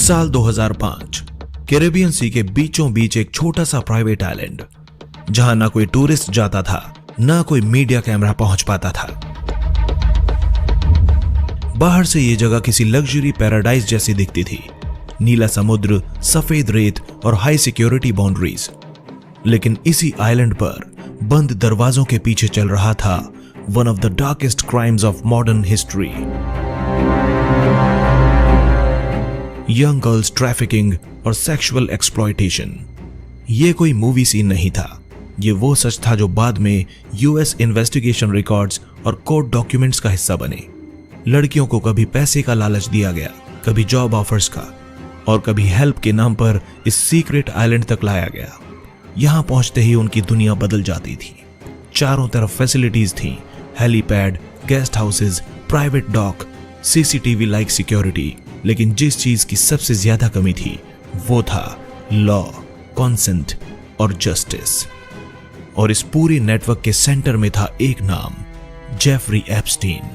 साल 2005 Caribbean sea के बीचों बीच एक छोटा सा प्राइवेट आइलैंड, जहां ना कोई टूरिस्ट जाता था, ना कोई मीडिया कैमरा पहुंच पाता था। बाहर से ये जगह किसी लग्जरी पैराडाइज जैसी दिखती थी, नीला समुद्र, सफेद रेत और हाई सिक्योरिटी बाउंड्रीज। लेकिन इसी आइलैंड पर बंद दरवाजों के पीछे चल रहा था one of the darkest crimes of modern history. Young girls trafficking और सेक्सुअल एक्सप्लॉयटेशन। ये कोई मूवी सीन नहीं था, ये वो सच था जो बाद में यूएस इन्वेस्टिगेशन रिकॉर्ड्स और कोर्ट डॉक्यूमेंट्स का हिस्सा बने। लड़कियों को कभी पैसे का लालच दिया गया, कभी जॉब ऑफर्स का, और कभी हेल्प के नाम पर इस सीक्रेट आइलैंड तक लाया गया। यहां पहुंचते ही उनकी दुनिया बदल जाती थी। चारों तरफ फैसिलिटीज थी, helipad, guest houses, private dock, CCTV like security. लेकिन जिस चीज की सबसे ज्यादा कमी थी वो था लॉ, कॉन्सेंट और जस्टिस। और इस पूरे नेटवर्क के सेंटर में था एक नाम, जेफरी एप्स्टीन।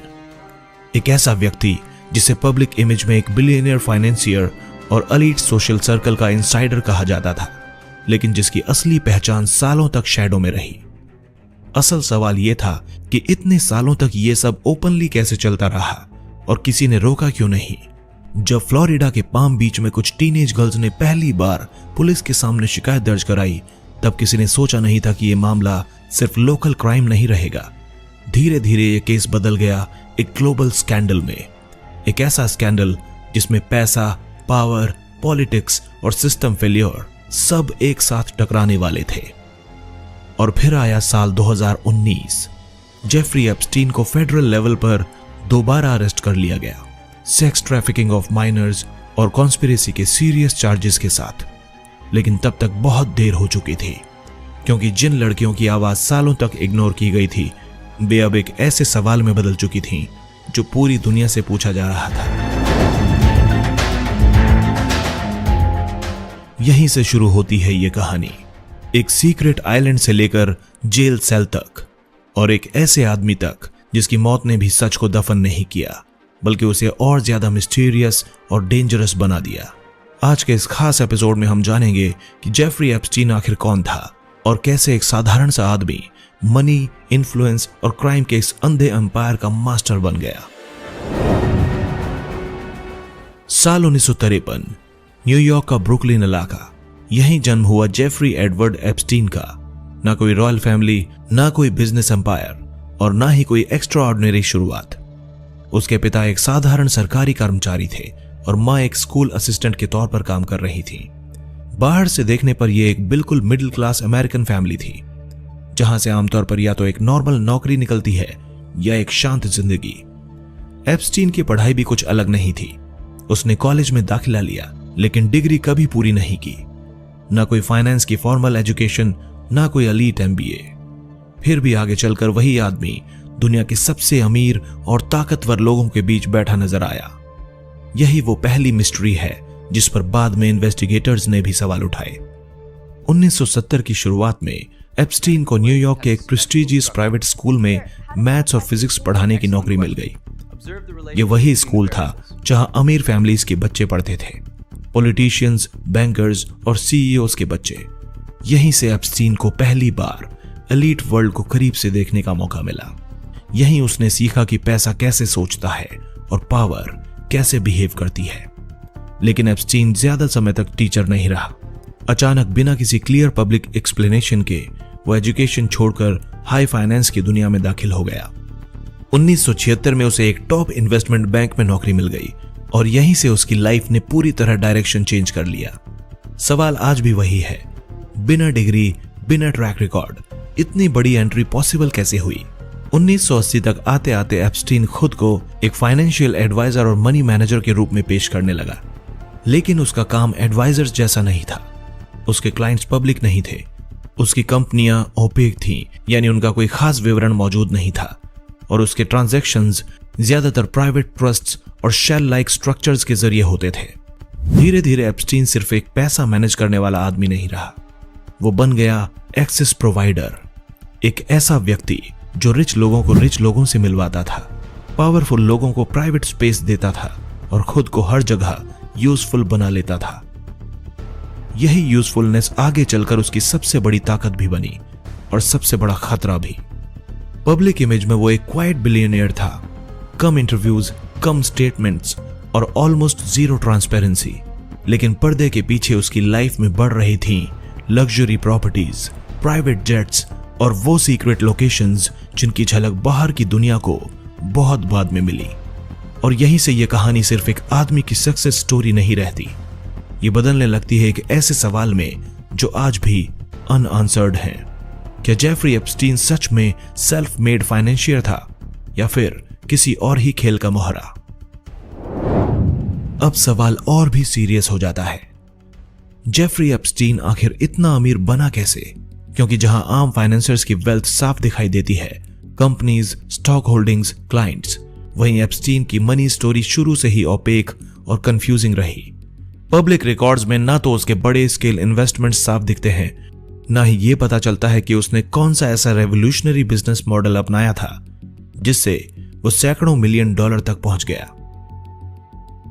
एक ऐसा व्यक्ति जिसे पब्लिक इमेज में एक बिलियनियर फाइनेंसियर और एलीट सोशल सर्कल का इनसाइडर कहा जाता था, लेकिन जिसकी असली पहचान सालों तक शैडो में रही। असल सवाल यह था कि इतने सालों तक यह सब ओपनली कैसे चलता रहा और किसी ने रोका क्यों नहीं। जब फ्लोरिडा के पाम बीच में कुछ टीनेज गर्ल्स ने पहली बार पुलिस के सामने शिकायत दर्ज कराई, तब किसी ने सोचा नहीं था कि यह मामला सिर्फ लोकल क्राइम नहीं रहेगा। धीरे धीरे यह केस बदल गया एक ग्लोबल स्कैंडल में। एक ऐसा स्कैंडल जिसमें पैसा, पावर, पॉलिटिक्स और सिस्टम फेलियर सब एक साथ टकराने वाले थे। और फिर आया साल 2019। जेफरी एप्स्टीन को फेडरल लेवल पर दोबारा अरेस्ट कर लिया गया, सेक्स ट्रैफिकिंग ऑफ माइनर्स और कॉन्स्पिरेसी के सीरियस चार्जेस के साथ। लेकिन तब तक बहुत देर हो चुकी थी, क्योंकि जिन लड़कियों की आवाज सालों तक इग्नोर की गई थी, वे अब एक ऐसे सवाल में बदल चुकी थीं जो पूरी दुनिया से पूछा जा रहा था। यहीं से शुरू होती है ये कहानी, एक सीक्रेट आइलैंड से लेकर जेल सेल तक, और एक ऐसे आदमी तक जिसकी मौत ने भी सच को दफन नहीं किया, बल्कि उसे और ज्यादा मिस्टीरियस और डेंजरस बना दिया। आज के इस खास एपिसोड में हम जानेंगे कि जेफरी एप्स्टीन आखिर कौन था और कैसे एक साधारण सा आदमी मनी, इन्फ्लुएंस और क्राइम के इस अंधे एम्पायर का मास्टर बन गया। साल 1953, न्यूयॉर्क का ब्रुकलिन इलाका, यहीं जन्म हुआ जेफरी एडवर्ड एप्स्टीन का। ना कोई रॉयल फैमिली, ना कोई बिजनेस एम्पायर और ना ही कोई एक्स्ट्राऑर्डिनरी शुरुआत। उसके पिता एक साधारण सरकारी कर्मचारी थे और मां एक स्कूल असिस्टेंट के तौर पर काम कर रही थी। बाहर से देखने पर यह एक बिल्कुल मिडिल क्लास अमेरिकन फैमिली थी, जहां से आमतौर पर या तो एक नॉर्मल नौकरी निकलती है या एक शांत जिंदगी। एप्स्टीन की पढ़ाई भी कुछ अलग नहीं थी। उसने कॉलेज में दाखिला लिया, लेकिन डिग्री कभी पूरी नहीं की। ना कोई फाइनेंस की फॉर्मल एजुकेशन, ना कोई एलीट एमबीए। फिर भी आगे चलकर वही आदमी दुनिया के सबसे अमीर और ताकतवर लोगों के बीच बैठा नजर आया। यही वो पहली मिस्ट्री है जिस पर बाद में इन्वेस्टिगेटर्स ने भी सवाल उठाए। 1970 की शुरुआत में एप्स्टीन को न्यूयॉर्क के एक प्रेस्टीजियस प्राइवेट स्कूल में मैथ्स और फिजिक्स पढ़ाने की नौकरी मिल गई। यह वही स्कूल था जहां अमीर फैमिलीज के बच्चे पढ़ते थे, पॉलिटिशियंस, बैंकर्स और सीईओज के बच्चे। यहीं से एप्स्टीन को पहली बार एलीट वर्ल्ड को करीब से देखने का मौका मिला। यहीं उसने सीखा कि पैसा कैसे सोचता है और पावर कैसे बिहेव करती है। लेकिन एप्स्टीन ज्यादा समय तक टीचर नहीं रहा। अचानक बिना किसी क्लियर पब्लिक एक्सप्लेनेशन के वो एजुकेशन छोड़कर हाई फाइनेंस की दुनिया में दाखिल हो गया। 1976 में उसे एक टॉप इन्वेस्टमेंट बैंक में नौकरी मिल गई और यहीं से उसकी लाइफ ने पूरी तरह डायरेक्शन चेंज कर लिया। सवाल आज भी वही है, बिना डिग्री, बिना ट्रैक रिकॉर्ड इतनी बड़ी एंट्री पॉसिबल कैसे हुई? 1980 तक आते आते एप्स्टीन खुद को एक फाइनेंशियल एडवाइजर और मनी मैनेजर के रूप में पेश करने लगा। लेकिन उसका काम एडवाइजर्स जैसा नहीं था। उसके क्लाइंट्स पब्लिक नहीं थे, उसकी कंपनियां ओपेक थीं, यानी उनका कोई खास विवरण मौजूद नहीं था, और उसके ट्रांजैक्शंस ज्यादातर प्राइवेट ट्रस्ट्स और शेल लाइक स्ट्रक्चर्स के जरिए होते थे। धीरे धीरे एप्स्टीन सिर्फ एक पैसा मैनेज करने वाला आदमी नहीं रहा, वो बन गया एक्सेस प्रोवाइडर, एक ऐसा व्यक्ति जो रिच लोगों को रिच लोगों से मिलवाता था, पावरफुल लोगों को प्राइवेट स्पेस देता था और खुद को हर जगह यूजफुल बना लेता था। यही यूजफुलनेस आगे चलकर उसकी सबसे बड़ी ताकत भी बनी और सबसे बड़ा खतरा भी। पब्लिक इमेज में वो एक क्वाइट बिलियनियर था, कम इंटरव्यूज, कम स्टेटमेंट्स और ऑलमोस्ट जीरो ट्रांसपेरेंसी। लेकिन पर्दे के पीछे उसकी लाइफ में बढ़ रही थी लग्जरी प्रॉपर्टीज, प्राइवेट जेट्स और वो सीक्रेट लोकेशंस जिनकी झलक बाहर की दुनिया को बहुत बाद में मिली। और यहीं से ये कहानी सिर्फ एक आदमी की सक्सेस स्टोरी नहीं रहती, ये बदलने लगती है एक ऐसे सवाल में जो आज भी अनआंसर्ड है। क्या जेफरी एप्स्टीन सच में सेल्फ मेड फाइनेंशियर था या फिर किसी और ही खेल का मोहरा? अब सवाल और भी सीरियस हो जाता है, जेफरी एप्स्टीन आखिर इतना अमीर बना कैसे? क्योंकि जहां आम फाइनेंसर्स की वेल्थ साफ दिखाई देती है, कंपनीज, स्टॉक होल्डिंग्स, क्लाइंट्स, वहीं एप्स्टीन की मनी स्टोरी शुरू से ही ओपेक और कंफ्यूजिंग रही। पब्लिक रिकॉर्ड्स में ना तो उसके बड़े स्केल इन्वेस्टमेंट्स साफ दिखते हैं, ना ही ये पता चलता है कि उसने कौन सा ऐसा रेवोल्यूशनरी बिजनेस मॉडल अपनाया था जिससे वो सैकड़ों मिलियन डॉलर तक पहुंच गया।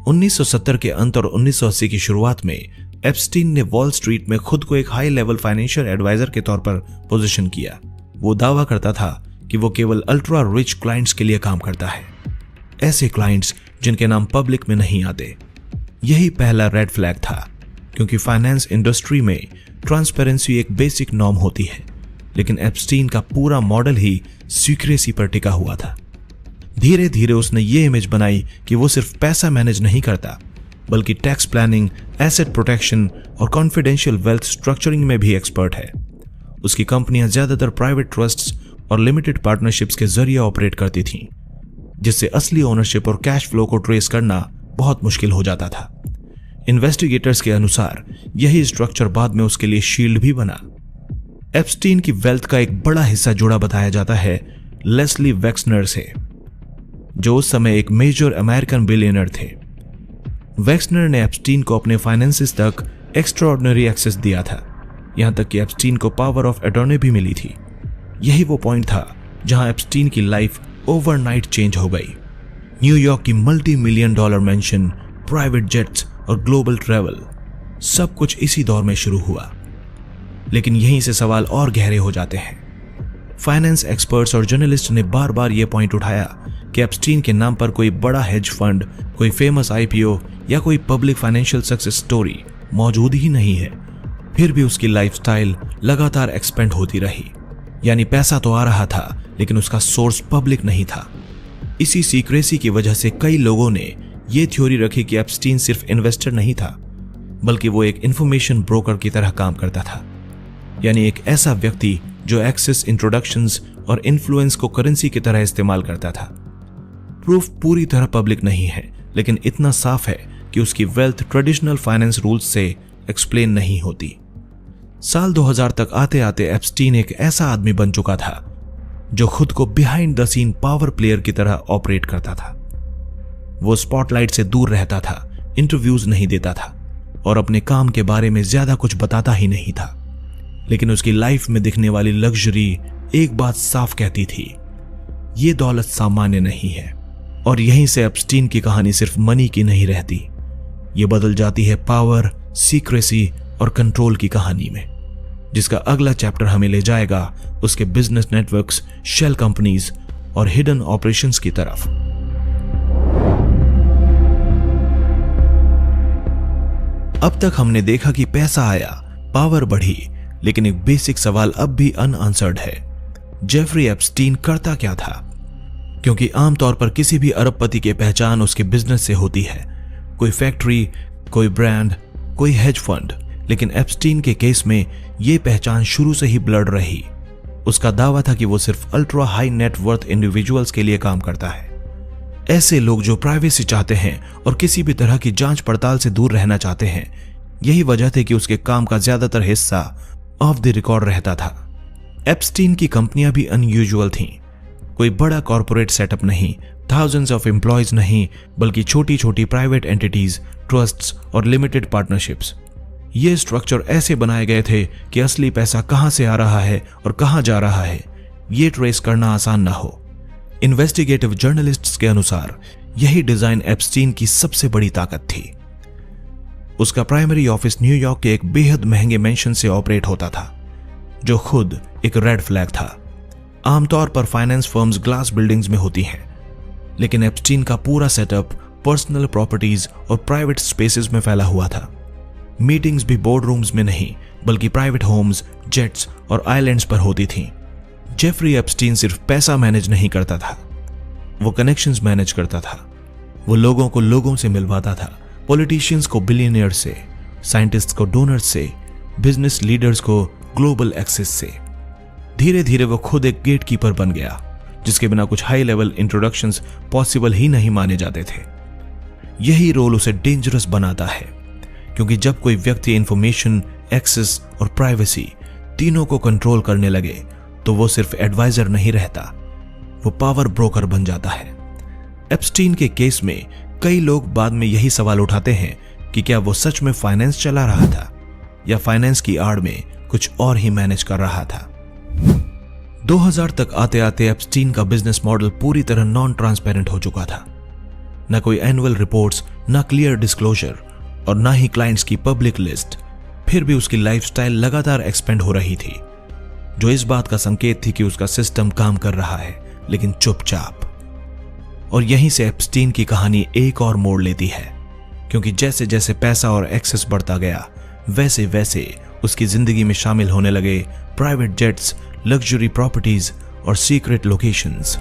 1970 के अंत और 1980 की शुरुआत में एप्स्टीन ने वॉल स्ट्रीट में खुद को एक हाई लेवल फाइनेंशियल एडवाइजर के तौर पर पोजीशन किया। वो दावा करता था कि वो केवल अल्ट्रा रिच क्लाइंट्स के लिए काम करता है, ऐसे क्लाइंट्स जिनके नाम पब्लिक में नहीं आते। यही पहला रेड फ्लैग था, क्योंकि फाइनेंस इंडस्ट्री में ट्रांसपेरेंसी एक बेसिक नॉर्म होती है, लेकिन एप्स्टीन का पूरा मॉडल ही सीक्रेसी पर टिका हुआ था। धीरे धीरे उसने ये इमेज बनाई कि वो सिर्फ पैसा मैनेज नहीं करता, बल्कि टैक्स प्लानिंग, एसेट प्रोटेक्शन और कॉन्फिडेंशियल वेल्थ स्ट्रक्चरिंग में भी एक्सपर्ट है। उसकी कंपनियां ज्यादातर प्राइवेट ट्रस्ट्स और लिमिटेड पार्टनरशिप्स के जरिए ऑपरेट करती थीं, जिससे असली ओनरशिप और कैश फ्लो को ट्रेस करना बहुत मुश्किल हो जाता था। इन्वेस्टिगेटर्स के अनुसार यही स्ट्रक्चर बाद में उसके लिए शील्ड भी बना। एप्स्टीन की वेल्थ का एक बड़ा हिस्सा जुड़ा बताया जाता है लेस्ली वेक्सनर से, जो उस समय एक मेजर अमेरिकन बिलियनर थे। वेक्सनर ने एप्स्टीन को अपने फाइनेंसेस तक एक्स्ट्राऑर्डिनरी एक्सेस दिया था, यहां तक कि एप्स्टीन को पावर ऑफ अटॉर्नी भी मिली थी। यही वो पॉइंट था जहां एप्स्टीन की लाइफ ओवरनाइट चेंज हो गई। न्यूयॉर्क की multi million dollar mention, private jets और ग्लोबल ट्रैवल, सब कुछ इसी दौर में शुरू हुआ। लेकिन यहीं से सवाल और गहरे हो जाते हैं। फाइनेंस एक्सपर्ट्स और जर्नलिस्ट ने बार बार यह पॉइंट उठाया कि एप्स्टीन के नाम पर कोई बड़ा हेज फंड, कोई फेमस आईपीओ या कोई पब्लिक फाइनेंशियल सक्सेस स्टोरी मौजूद ही नहीं है। फिर भी उसकी लाइफस्टाइल लगातार एक्सपेंड होती रही, यानी पैसा तो आ रहा था लेकिन उसका सोर्स पब्लिक नहीं था। इसी सीक्रेसी की वजह से कई लोगों ने यह थ्योरी रखी कि एप्स्टीन सिर्फ इन्वेस्टर नहीं था, बल्कि वो एक इंफॉर्मेशन ब्रोकर की तरह काम करता था, यानी एक ऐसा व्यक्ति जो एक्सेस, इंट्रोडक्शंस और इन्फ्लुएंस को करेंसी की तरह इस्तेमाल करता था। प्रूफ पूरी तरह पब्लिक नहीं है, लेकिन इतना साफ है कि उसकी वेल्थ ट्रेडिशनल फाइनेंस रूल्स से एक्सप्लेन नहीं होती। साल 2000 तक आते आते एप्स्टीन एक ऐसा आदमी बन चुका था जो खुद को behind the scene power player की तरह ऑपरेट करता था। वो स्पॉटलाइट से दूर रहता था, इंटरव्यूज नहीं देता था और अपने काम के बारे में ज्यादा कुछ बताता ही नहीं था। लेकिन उसकी लाइफ में दिखने वाली लग्जरी एक बात साफ कहती थी, ये दौलत सामान्य नहीं है। और यहीं से एप्स्टीन की कहानी सिर्फ मनी की नहीं रहती, ये बदल जाती है पावर, सीक्रेसी और कंट्रोल की कहानी में, जिसका अगला चैप्टर हमें ले जाएगा उसके बिजनेस नेटवर्क्स, शेल कंपनीज और हिडन ऑपरेशंस की तरफ। अब तक हमने देखा कि पैसा आया, पावर बढ़ी, लेकिन एक बेसिक सवाल अब भी अनआंसर्ड है, जेफरी एप्स्टीन करता क्या था? क्योंकि आमतौर पर किसी भी अरबपति की पहचान उसके बिजनेस से होती है, कोई फैक्ट्री, कोई ब्रांड, कोई हेज फंड। लेकिन एप्स्टीन के केस में यह पहचान शुरू से ही ब्लर्ड रही। उसका दावा था कि वो सिर्फ ultra high net worth individuals के लिए काम करता है, ऐसे लोग जो प्राइवेसी चाहते हैं और किसी भी तरह की जांच पड़ताल से दूर रहना चाहते हैं। यही वजह थी कि उसके काम का ज्यादातर हिस्सा ऑफ द रिकॉर्ड रहता था। एप्स्टीन की कंपनियां भी अनयूजुअल थीं, कोई बड़ा कॉर्पोरेट सेटअप नहीं, थाउजेंड्स ऑफ एम्प्लॉयज नहीं, बल्कि छोटी छोटी प्राइवेट एंटिटीज, ट्रस्ट्स और लिमिटेड पार्टनरशिप्स। ये स्ट्रक्चर ऐसे बनाए गए थे कि असली पैसा कहां से आ रहा है और कहां जा रहा है ये ट्रेस करना आसान ना हो। इन्वेस्टिगेटिव जर्नलिस्ट्स के अनुसार यही डिजाइन एप्स्टीन की सबसे बड़ी ताकत थी। उसका प्राइमरी ऑफिस न्यूयॉर्क के एक बेहद महंगे मेंशन से ऑपरेट होता था, जो खुद एक रेड फ्लैग था। आमतौर पर फाइनेंस फर्म्स ग्लास बिल्डिंग्स में होती हैं, लेकिन एप्स्टीन का पूरा सेटअप पर्सनल प्रॉपर्टीज और प्राइवेट स्पेसेस में फैला हुआ था। मीटिंग्स भी बोर्ड रूम्स में नहीं बल्कि प्राइवेट होम्स, जेट्स और आइलैंड्स पर होती थीं। जेफरी एप्स्टीन सिर्फ पैसा मैनेज नहीं करता था, वो कनेक्शंस मैनेज करता था। वो लोगों को लोगों से मिलवाता था, पॉलिटिशियंस को बिलियनियर से, साइंटिस्ट्स को डोनर्स से, बिजनेस लीडर्स को ग्लोबल एक्सेस से। धीरे धीरे वो खुद एक गेटकीपर बन गया, जिसके बिना कुछ हाई लेवल इंट्रोडक्शंस पॉसिबल ही नहीं माने जाते थे। यही रोल उसे डेंजरस बनाता है, क्योंकि जब कोई व्यक्ति इंफॉर्मेशन, एक्सेस और प्राइवेसी तीनों को कंट्रोल करने लगे तो वो सिर्फ एडवाइजर नहीं रहता, वो पावर ब्रोकर बन जाता है। एप्स्टीन के केस में कई लोग बाद में यही सवाल उठाते हैं कि क्या वो सच में फाइनेंस चला रहा था या फाइनेंस की आड़ में कुछ और ही मैनेज कर रहा था। 2000 तक आते आते एप्स्टीन का बिजनेस मॉडल पूरी तरह नॉन ट्रांसपेरेंट हो चुका था। न कोई एनुअल रिपोर्ट्स, न क्लियर डिस्क्लोजर और न ही क्लाइंट्स की पब्लिक लिस्ट। फिर भी उसकी लाइफस्टाइल लगातार एक्सपेंड हो रही थी, जो इस बात का संकेत थी कि उसका सिस्टम काम कर रहा है, लेकिन चुपचाप। और यहीं से एप्स्टीन की कहानी एक और मोड़ लेती है, क्योंकि जैसे जैसे पैसा और एक्सेस बढ़ता गया, वैसे वैसे उसकी जिंदगी में शामिल होने लगे प्राइवेट जेट्स, लग्जरी प्रॉपर्टीज और सीक्रेट लोकेशंस।